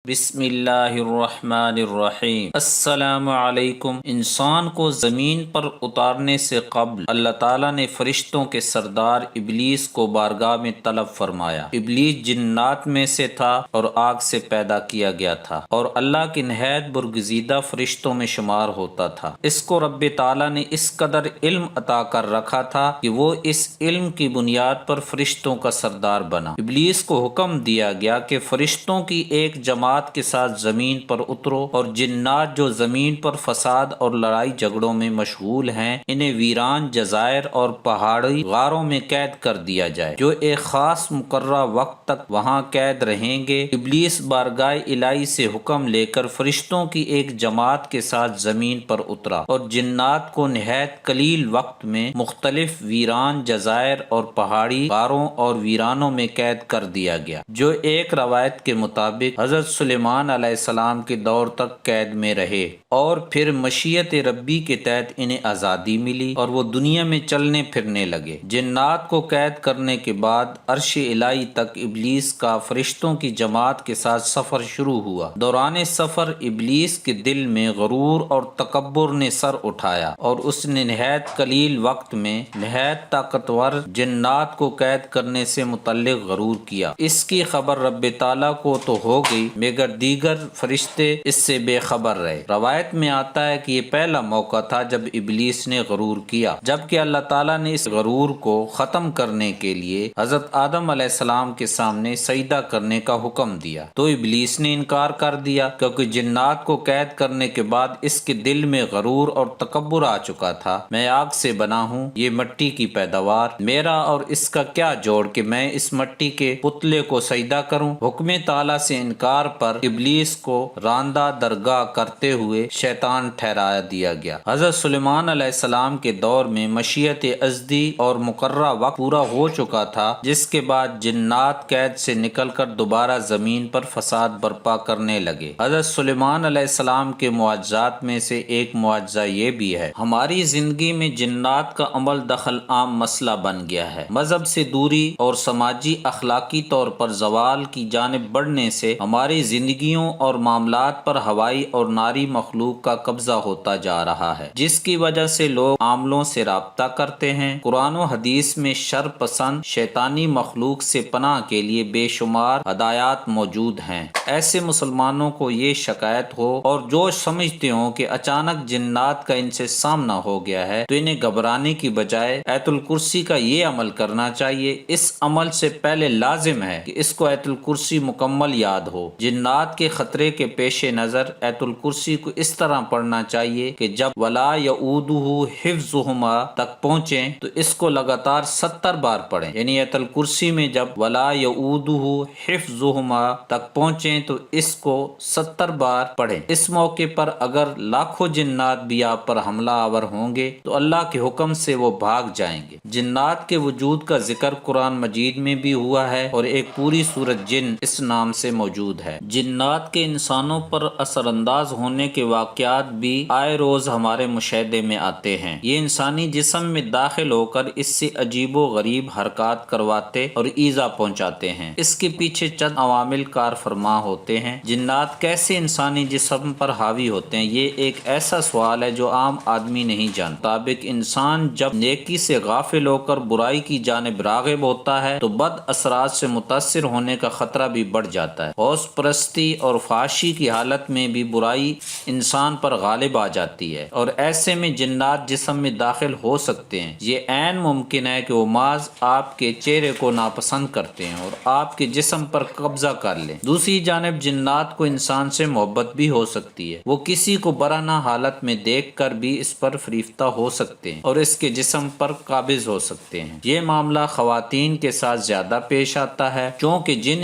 بسم اللہ الرحمن الرحیم۔ السلام علیکم۔ انسان کو زمین پر اتارنے سے قبل اللہ تعالیٰ نے فرشتوں کے سردار ابلیس کو بارگاہ میں طلب فرمایا۔ ابلیس جنات میں سے تھا اور آگ سے پیدا کیا گیا تھا اور اللہ کے نہایت برگزیدہ فرشتوں میں شمار ہوتا تھا۔ اس کو رب تعالیٰ نے اس قدر علم عطا کر رکھا تھا کہ وہ اس علم کی بنیاد پر فرشتوں کا سردار بنا۔ ابلیس کو حکم دیا گیا کہ فرشتوں کی ایک جماعت کے ساتھ زمین پر اترو اور جنات جو زمین پر فساد اور لڑائی جھگڑوں میں مشغول ہیں انہیں ویران جزائر اور پہاڑی غاروں میں قید کر دیا جائے، جو ایک خاص مقررہ وقت تک وہاں قید رہیں گے۔ ابلیس بارگاہ الہی سے حکم لے کر فرشتوں کی ایک جماعت کے ساتھ زمین پر اترا اور جنات کو نہایت قلیل وقت میں مختلف ویران جزائر اور پہاڑی غاروں اور ویرانوں میں قید کر دیا گیا، جو ایک روایت کے مطابق حضرت سلیمان علیہ السلام کے دور تک قید میں رہے، اور پھر مشیت ربی کے تحت انہیں آزادی ملی اور وہ دنیا میں چلنے پھرنے لگے۔ جنات کو قید کرنے کے بعد عرش الہی تک ابلیس کا فرشتوں کی جماعت کے ساتھ سفر شروع ہوا۔ دوران سفر ابلیس کے دل میں غرور اور تکبر نے سر اٹھایا اور اس نے نہایت قلیل وقت میں نہایت طاقتور جنات کو قید کرنے سے متعلق غرور کیا۔ اس کی خبر رب تعالیٰ کو تو ہو گئی مگر دیگر فرشتے اس سے بے خبر رہے۔ روایت میں آتا ہے کہ یہ پہلا موقع تھا جب ابلیس نے غرور کیا، جبکہ اللہ تعالیٰ نے اس غرور کو ختم کرنے کے لیے حضرت آدم علیہ السلام کے سامنے سجدہ کرنے کا حکم دیا، تو ابلیس نے انکار کر دیا، کیونکہ جنات کو قید کرنے کے بعد اس کے دل میں غرور اور تکبر آ چکا تھا۔ میں آگ سے بنا ہوں، یہ مٹی کی پیداوار، میرا اور اس کا کیا جوڑ کہ میں اس مٹی کے پتلے کو سجدہ کروں۔ حکم تعالیٰ سے انکار پر ابلیس کو راندہ درگاہ کرتے ہوئے شیطان ٹھہرا دیا گیا۔ حضرت سلیمان علیہ السلام کے دور میں مشیت ازدی اور مقررہ وقت پورا ہو چکا تھا، جس کے بعد جنات قید سے نکل کر دوبارہ زمین پر فساد برپا کرنے لگے۔ حضرت سلیمان علیہ السلام کے معجزات میں سے ایک معجزہ یہ بھی ہے۔ ہماری زندگی میں جنات کا عمل دخل عام مسئلہ بن گیا ہے۔ مذہب سے دوری اور سماجی اخلاقی طور پر زوال کی جانب بڑھنے سے ہماری زندگیوں اور معاملات پر ہوائی اور ناری مخلوق کا قبضہ ہوتا جا رہا ہے، جس کی وجہ سے لوگ عاملوں سے رابطہ کرتے ہیں۔ قرآن و حدیث میں شر پسند شیطانی مخلوق سے پناہ کے لیے بے شمار ہدایات موجود ہیں۔ ایسے مسلمانوں کو یہ شکایت ہو اور جو سمجھتے ہوں کہ اچانک جنات کا ان سے سامنا ہو گیا ہے تو انہیں گھبرانے کی بجائے آیت الکرسی کا یہ عمل کرنا چاہیے۔ اس عمل سے پہلے لازم ہے کہ اس کو آیت الکرسی مکمل یاد ہو۔ جنات کے خطرے کے پیش نظر آیت الکرسی کو اس طرح پڑھنا چاہیے کہ جب ولا یعودہ حفظہما تک پہنچیں تو اس کو لگاتار 70 بار پڑھیں، یعنی آیت الکرسی میں جب ولا یعودہ حفظہما تک پہنچیں تو اس کو 70 بار پڑھیں۔ اس موقع پر اگر لاکھوں جنات بھی آپ پر حملہ آور ہوں گے تو اللہ کے حکم سے وہ بھاگ جائیں گے۔ جنات کے وجود کا ذکر قرآن مجید میں بھی ہوا ہے اور ایک پوری سورت جن اس نام سے موجود ہے۔ جنات کے انسانوں پر اثر انداز ہونے کے واقعات بھی آئے روز ہمارے مشاہدے میں آتے ہیں۔ یہ انسانی جسم میں داخل ہو کر اس سے عجیب و غریب حرکات کرواتے اور ایذا پہنچاتے ہیں۔ اس کے پیچھے چند عوامل کار فرما ہوتے ہیں۔ جنات کیسے انسانی جسم پر حاوی ہوتے ہیں، یہ ایک ایسا سوال ہے جو عام آدمی نہیں جانتا۔ مطابق انسان جب نیکی سے غافل ہو کر برائی کی جانب راغب ہوتا ہے تو بد اثرات سے متاثر ہونے کا خطرہ بھی بڑھ جاتا ہے۔ ہوش پرستی اور فحاشی کی حالت میں بھی برائی انسان پر غالب آ جاتی ہے اور ایسے میں جنات جسم میں داخل ہو سکتے ہیں۔ یہ عین ممکن ہے کہ وہ محض آپ کے چہرے کو ناپسند کرتے ہیں اور آپ کے جسم پر قبضہ کر لیں۔ دوسری جانب جنات کو انسان سے محبت بھی ہو سکتی ہے، وہ کسی کو برہنہ حالت میں دیکھ کر بھی اس پر فریفتہ ہو سکتے ہیں اور اس کے جسم پر قابض ہو سکتے ہیں۔ یہ معاملہ خواتین کے ساتھ زیادہ پیش آتا ہے، چونکہ جن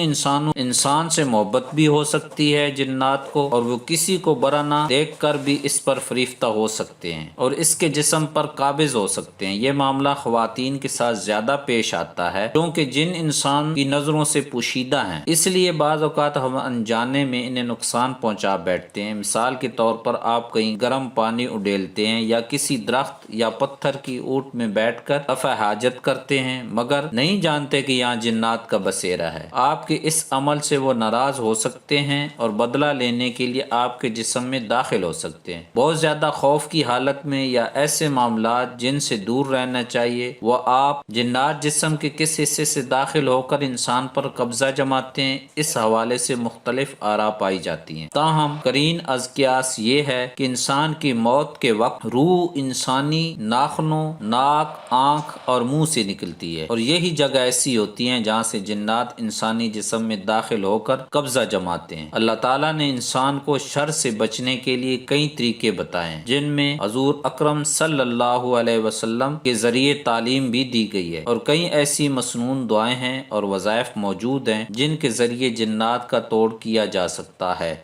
انسان سے محبت بھی ہو سکتی ہے جنات کو، اور وہ کسی کو برہنہ دیکھ کر بھی اس پر فریفتہ ہو سکتے ہیں اور اس کے جسم پر قابض ہو سکتے ہیں۔ یہ معاملہ خواتین کے ساتھ زیادہ پیش آتا ہے کیونکہ جن انسان کی نظروں سے پوشیدہ ہیں، اس لیے بعض اوقات ہم انجانے میں انہیں نقصان پہنچا بیٹھتے ہیں۔ مثال کے طور پر آپ کہیں گرم پانی اڈیلتے ہیں یا کسی درخت یا پتھر کی اوٹ میں بیٹھ کر رفع حاجت کرتے ہیں، مگر نہیں جانتے کہ یہاں جنات کا بسیرا ہے۔ آپ کے اس عمل سے وہ ناراض ہو سکتے ہیں اور بدلہ لینے کے لیے آپ کے جسم میں داخل ہو سکتے ہیں۔ بہت زیادہ خوف کی حالت میں یا ایسے معاملات جن سے دور رہنا چاہیے وہ آپ جنات جسم کے کس حصے سے داخل ہو کر انسان پر قبضہ جماتے ہیں، اس حوالے سے مختلف آراء پائی جاتی ہیں۔ تاہم قرین از قیاس یہ ہے کہ انسان کی موت کے وقت روح انسانی ناخنوں، ناک، آنکھ اور منہ سے نکلتی ہے، اور یہی جگہ ایسی ہوتی ہیں جہاں سے جنات انسانی جسم میں داخل ہو کر قبضہ جماتے ہیں۔ اللہ تعالیٰ نے انسان کو شر سے بچنے کے لیے کئی طریقے بتائے ہیں، جن میں حضور اکرم صلی اللہ علیہ وسلم کے ذریعے تعلیم بھی دی گئی ہے، اور کئی ایسی مسنون دعائیں ہیں اور وظائف موجود ہیں جن کے ذریعے جنات کا توڑ کیا جا سکتا ہے۔